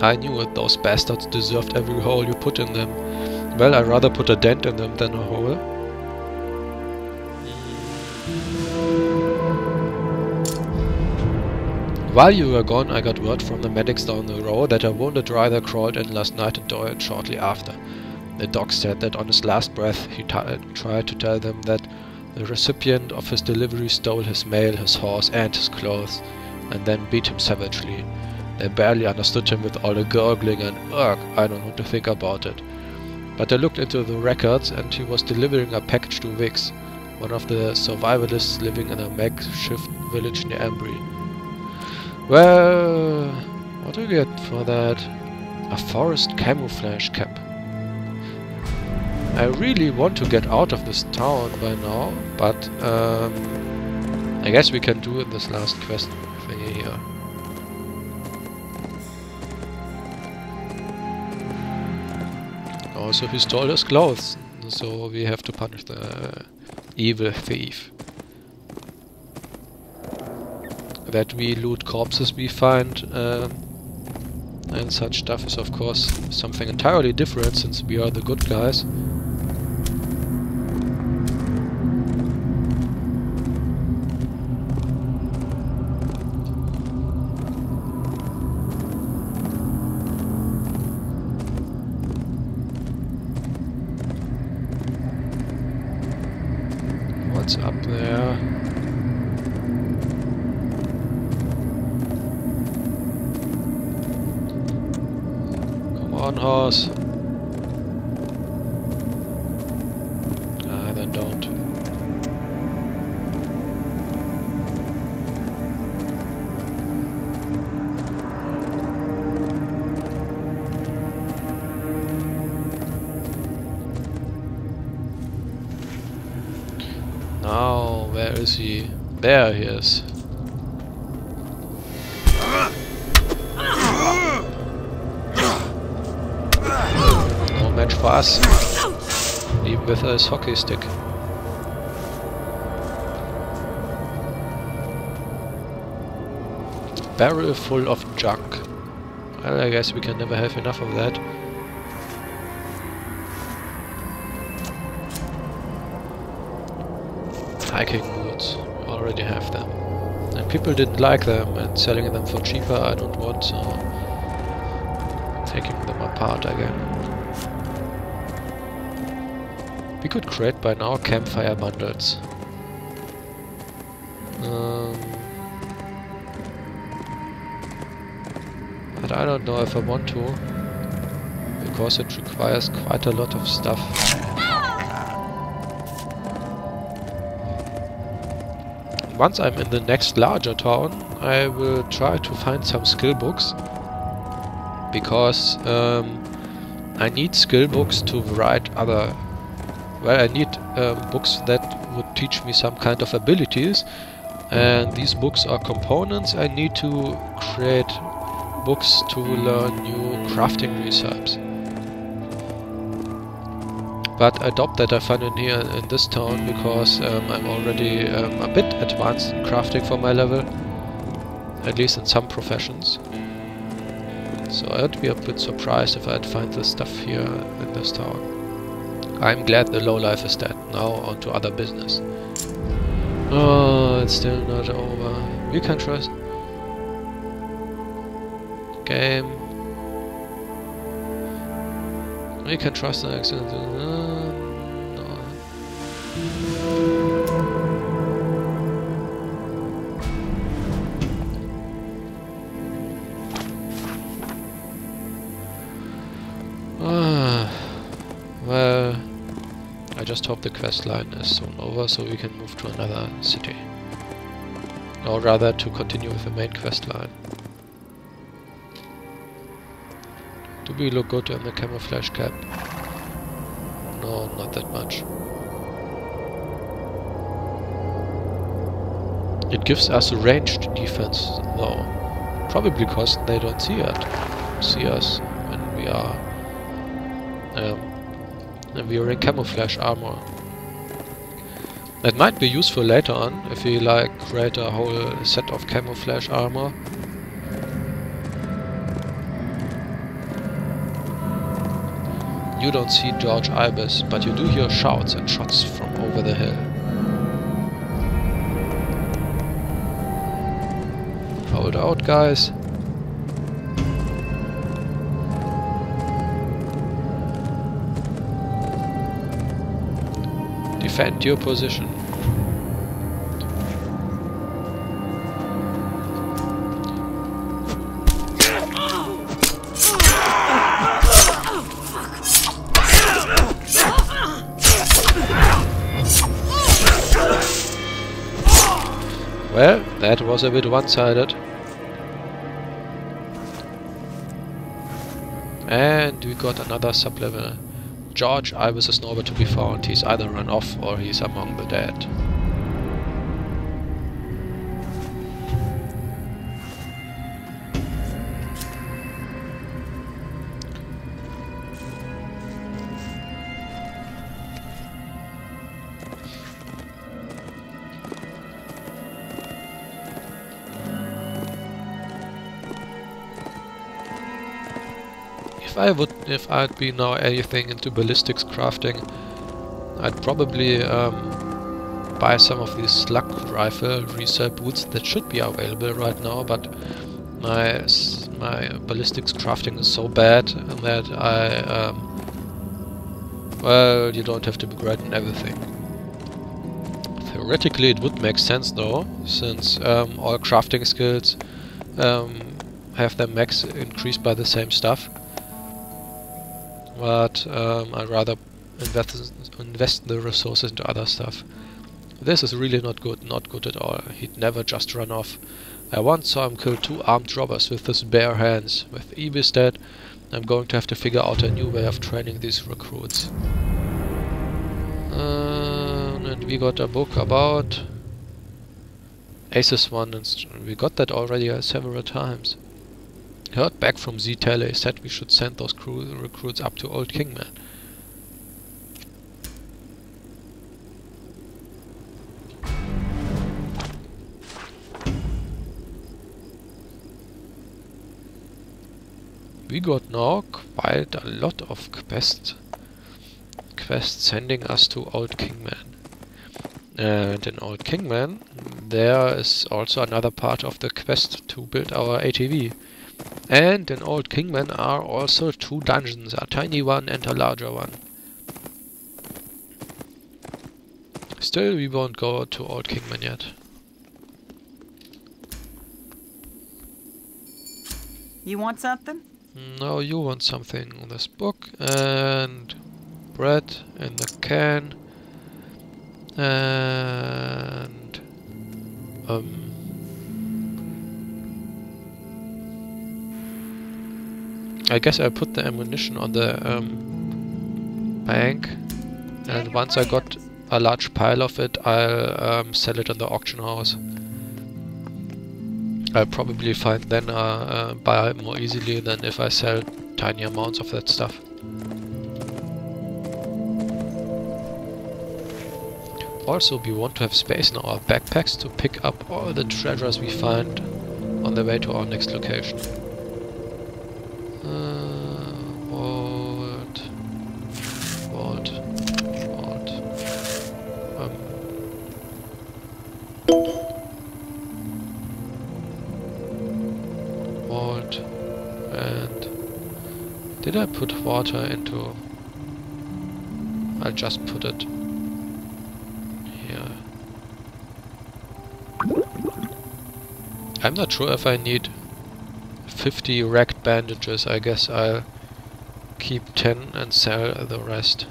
I knew it, those bastards deserved every hole you put in them. Well, I'd rather put a dent in them than a hole. While you were gone, I got word from the medics down the road that a wounded rider crawled in last night and died shortly after. The doc said that on his last breath he tried to tell them that the recipient of his delivery stole his mail, his horse and his clothes, and then beat him savagely. They barely understood him with all the gurgling and ugh, I don't know what to think about it. But I looked into the records and he was delivering a package to Vix, one of the survivalists living in a makeshift village near Embry. Well, what do we get for that? A forest camouflage cap. I really want to get out of this town by now, but I guess we can do this last quest thingy here. Also, he stole his clothes, so we have to punish the evil thief. That we loot corpses we find and such stuff is of course something entirely different, since we are the good guys. What's up there? On horse. Then don't. Now, where is he? There he is. Match for us, even with his hockey stick. Barrel full of junk. Well, I guess we can never have enough of that. Hiking boots, we already have them. And people didn't like them, and selling them for cheaper I don't want, so taking them apart again. We could create by now campfire bundles. But I don't know if I want to, because it requires quite a lot of stuff. Once I'm in the next larger town, I will try to find some skill books, because I need skill books to write other... Well, I need books that would teach me some kind of abilities, and these books are components. I need to create books to learn new crafting recipes. But I doubt that I find it here in this town, because I'm already a bit advanced in crafting for my level, at least in some professions. So I'd be a bit surprised if I'd find this stuff here in this town. I'm glad the lowlife is dead. Now on to other business. Oh, it's still not over. We can trust... Game. We can trust the accident. No. Well, I just hope the quest line is soon over so we can move to another city. Or rather, to continue with the main quest line. Do we look good in the camouflage cap? No, not that much. It gives us a ranged defense, though. Probably because they don't see us when we are wearing camouflage armor. That might be useful later on if we like create a whole set of camouflage armor. You don't see George Ibis, but you do hear shouts and shots from over the hill. Hold out, guys. Defend your position. Well, that was a bit one-sided. And we got another sub-level. George Ibis is nowhere to be found. He's either run off or he's among the dead. If I'd be now anything into ballistics crafting, I'd probably buy some of these slug rifle resale boots that should be available right now, but my ballistics crafting is so bad that well, you don't have to be great in everything. Theoretically it would make sense though, since all crafting skills have their max increased by the same stuff. But I'd rather invest the resources into other stuff. This is really not good at all. He'd never just run off. I once saw him kill 2 armed robbers with his bare hands. With Ibis dead, I'm going to have to figure out a new way of training these recruits. And we got a book about Aces 1, and we got that already several times. Heard back from Z-Tele, said we should send those recruits up to Old Kingman. We got now quite a lot of quests sending us to Old Kingman. And in Old Kingman there is also another part of the quest to build our ATV. And in Old Kingman are also 2 dungeons, a tiny one and a larger one. Still, we won't go to Old Kingman yet. You want something? No, you want something. This book and bread in the can and I guess I put the ammunition on the bank, and once I got a large pile of it, I'll sell it in the auction house. I'll probably find then a buyer more easily than if I sell tiny amounts of that stuff. Also, we want to have space in our backpacks to pick up all the treasures we find on the way to our next location. Vault, and did I put water into? I'll just put it here. I'm not sure if I need 50 racked bandages. I guess I'll keep 10 and sell the rest.